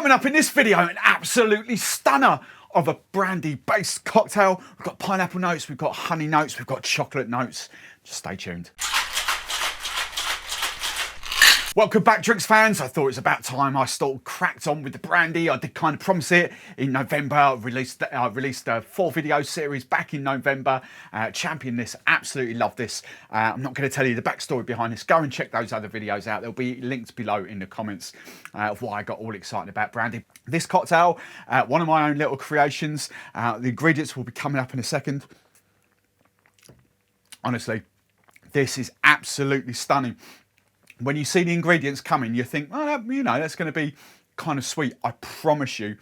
Coming up in this video, an absolutely stunner of a brandy-based cocktail. We've got pineapple notes, we've got honey notes, we've got chocolate notes. Just stay tuned. Welcome back, drinks fans. I thought it was about time I cracked on with the brandy. I did kind of promise it in November. I released a 4-video series back in November. Championed this, absolutely love this. I'm not going to tell you the backstory behind this. Go and check those other videos out. There'll be links below in the comments of why I got all excited about brandy. This cocktail, one of my own little creations. The ingredients will be coming up in a second. Honestly, this is absolutely stunning. When you see the ingredients coming, you think, well, you know, that's going to be kind of sweet. I promise you,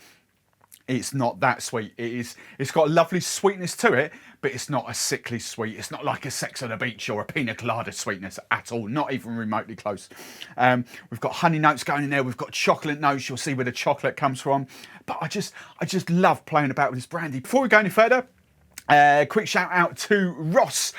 it's not that sweet. It's got a lovely sweetness to it, but it's not a sickly sweet. It's not like a Sex on the Beach or a pina colada sweetness at all, not even remotely close. We've got honey notes going in there. We've got chocolate notes. You'll see where the chocolate comes from. But I just love playing about with this brandy. Before we go any further, quick shout out to Ross,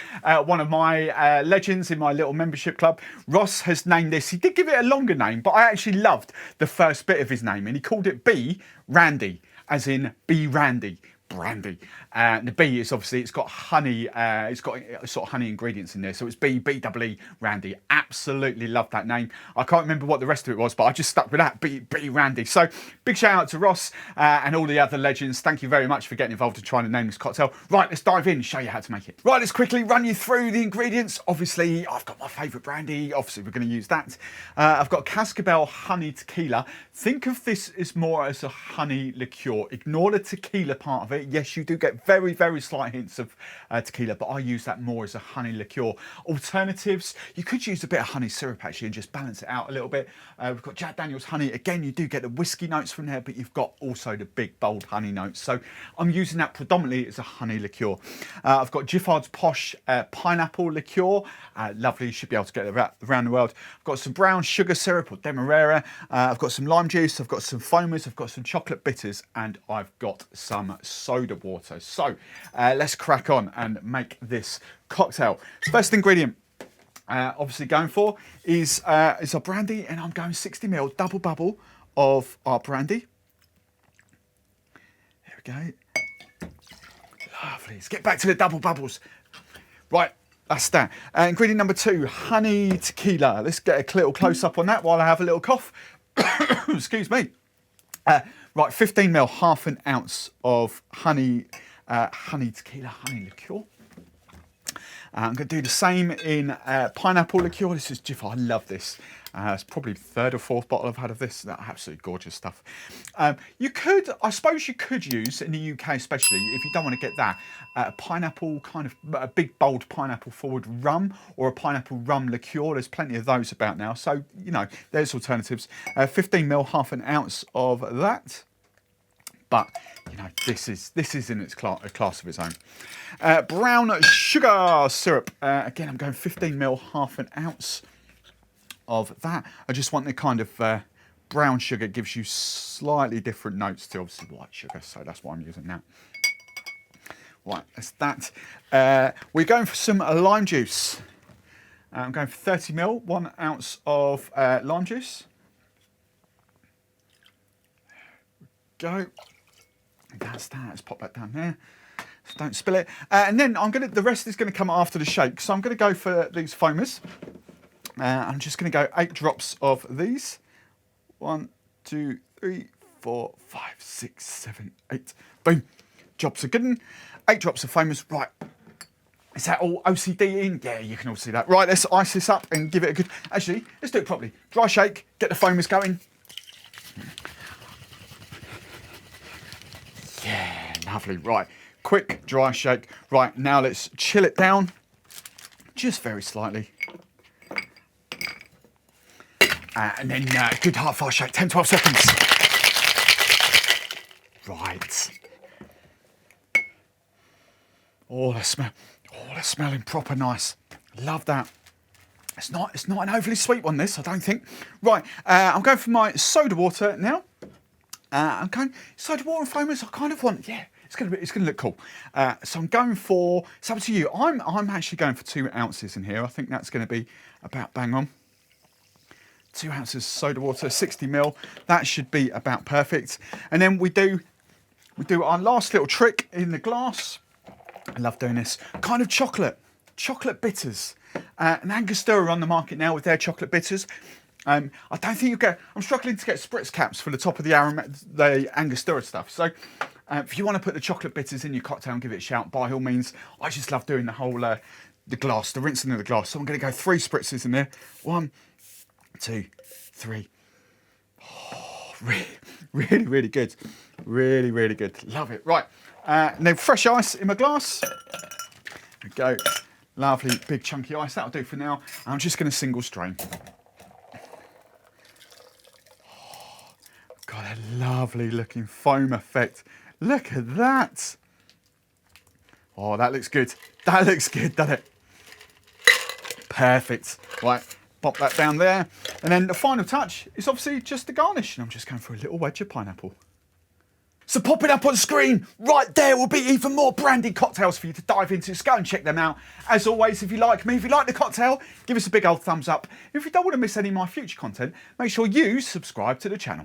one of my legends in my little membership club. Ross has named this, he did give it a longer name, but I actually loved the first bit of his name, and he called it B Randy, as in B Randy. Brandy. The B is obviously, it's got honey, it's got sort of honey ingredients in there, so it's B-double-E Randy. Absolutely love that name. I can't remember what the rest of it was, but I just stuck with that, B Randy. So big shout out to Ross and all the other legends. Thank you very much for getting involved in trying to name this cocktail. Right, let's dive in and show you how to make it. Right, let's quickly run you through the ingredients. Obviously, I've got my favourite brandy. Obviously, we're going to use that. I've got Cascabel Honey Tequila. Think of this as more as a honey liqueur. Ignore the tequila part of it. Yes, you do get very, very slight hints of tequila, but I use that more as a honey liqueur. Alternatives, you could use a bit of honey syrup actually and just balance it out a little bit. We've got Jack Daniel's honey. Again, you do get the whiskey notes from there, but you've got also the big, bold honey notes. So I'm using that predominantly as a honey liqueur. I've got Giffard's Posh pineapple liqueur. Lovely, you should be able to get it around the world. I've got some brown sugar syrup or Demerara. I've got some lime juice. I've got some foamers. I've got some chocolate bitters, and I've got some soda water. So let's crack on and make this cocktail. First ingredient, obviously going for is our brandy, and I'm going 60ml double bubble of our brandy. There we go. Lovely. Let's get back to the double bubbles. Right, that's that. Ingredient number 2, honey tequila. Let's get a little close up on that while I have a little cough. Excuse me. Right, 15ml, half an ounce of honey tequila, honey liqueur. I'm going to do the same in pineapple liqueur. This is Giffard. I love this. It's probably the 3rd or 4th bottle I've had of this. That's absolutely gorgeous stuff. I suppose you could use, in the UK especially, if you don't want to get that, a pineapple kind of, a big bold pineapple forward rum or a pineapple rum liqueur. There's plenty of those about now. So, you know, there's alternatives. 15ml, half an ounce of that. But, you know, this is in its class of its own. Brown sugar syrup. Again, I'm going 15ml, half an ounce of that. I just want the kind of brown sugar. It gives you slightly different notes to obviously white sugar, so that's why I'm using that. Right, that's that. We're going for some lime juice. I'm going for 30ml, 1 ounce of lime juice. There we go. That's that. Let's pop that down there. So don't spill it. And then the rest is going to come after the shake. So I'm going to go for these foamers. I'm just going to go 8 drops of these. 1, 2, 3, 4, 5, 6, 7, 8. Boom. Jobs are good. 8 drops of foamers. Right. Is that all OCD in? Yeah, you can all see that. Right, let's ice this up and give it a good... Actually, let's do it properly. Dry shake. Get the foamers going. Yeah, lovely. Right, quick dry shake. Right, now let's chill it down just very slightly. And then good hard fast shake, 10-12 seconds. Right. Oh, that's smelling proper nice. Love that. It's not an overly sweet one, this, I don't think. Right, I'm going for my soda water now. I'm going soda water and foamers. I kind of want, yeah, it's gonna look cool. So I'm going for. It's up to you. I'm actually going for 2 ounces in here. I think that's going to be about bang on. 2 ounces soda water, 60 ml. That should be about perfect. And then we do our last little trick in the glass. I love doing this. Kind of chocolate bitters. An Angostura are on the market now with their chocolate bitters. I don't think you get. I'm struggling to get spritz caps for the top of the Angostura stuff. So if you want to put the chocolate bitters in your cocktail and give it a shout, by all means. I just love doing the whole the glass, the rinsing of the glass. So I'm going to go 3 spritzes in there. 1, 2, 3. Oh, really, really good. Really, really good. Love it. Right. And then fresh ice in my glass. There we go. Lovely big chunky ice. That'll do for now. I'm just going to single strain. Got a lovely looking foam effect. Look at that. Oh, that looks good. That looks good, doesn't it? Perfect. Right, pop that down there. And then the final touch is obviously just the garnish. And I'm just going for a little wedge of pineapple. So pop it up on screen. Right there will be even more Brandy cocktails for you to dive into. So go and check them out. As always, if you like me, if you like the cocktail, give us a big old thumbs up. If you don't want to miss any of my future content, make sure you subscribe to the channel.